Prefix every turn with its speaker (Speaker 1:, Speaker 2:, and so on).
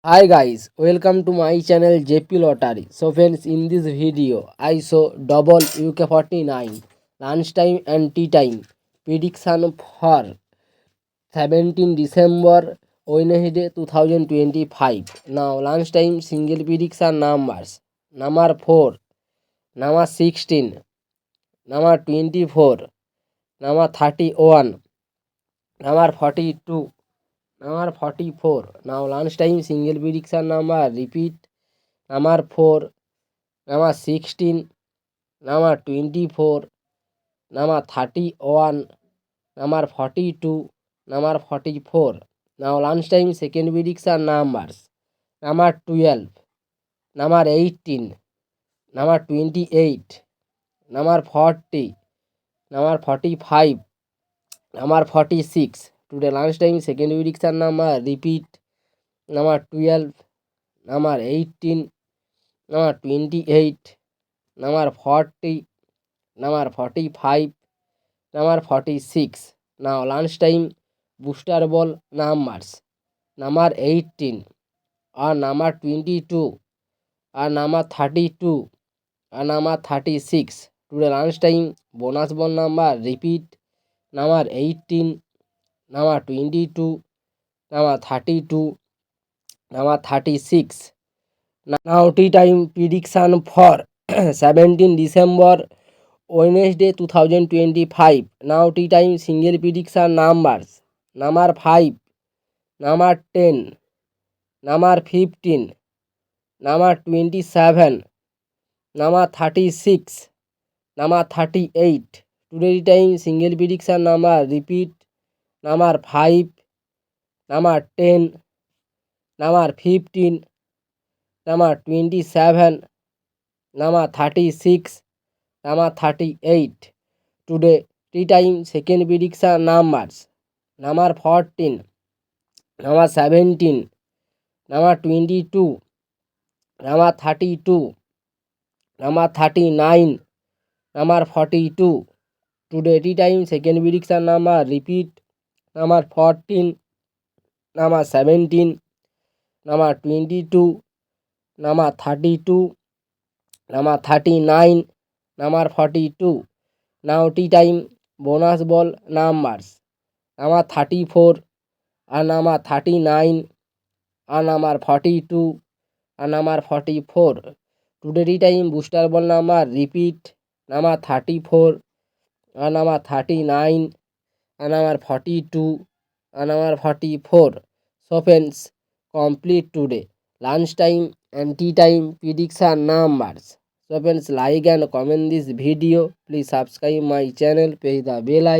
Speaker 1: Hi guys, welcome to my channel JP Lottery. So friends, in this video I show double UK49 lunchtime and tea time prediction for 17 December Wednesday 2025. Now lunchtime single prediction numbers: number 4, number 16, number 24, number 31, number 42, number 44. Now lunchtime single prediction number repeat: number 4, number 16, number 24, number 31, number 42, number 44. Now lunchtime second prediction numbers: number 12, number 18, number 28, number 40, number 45, number 46. Today lunchtime second prediction number repeat: number 12, number 18, number 28, number 40, number 45, number 46. Now lunchtime booster ball numbers: number 18 or number 22 or number 32 or number 36. Today lunchtime bonus ball number repeat: number 18, number 22, number 32, number 36. Now tea time prediction for 17 December Wednesday 2025. Now tea time single prediction numbers: number 5, number 10, number 15, number 27, number 36, number 38. Today time single prediction number repeat: number 5, number 10, number 15, number 27, number 36, number 38. Today tea time second prediction numbers: number 14, number 17, number 22, number 32, number 39, number 42. Today tea time second prediction number repeat: number 14, number 17, number 22, number 32, number 39, number 42. Now tea time bonus ball numbers: number 34 and number 39 and number 42 and number 44. Today tea time booster ball number repeat: number 34 and number 39 and number 42 and number 44. So friends, complete today lunchtime and tea time prediction numbers. So friends, like and comment this video. Please subscribe my channel, press the bell icon.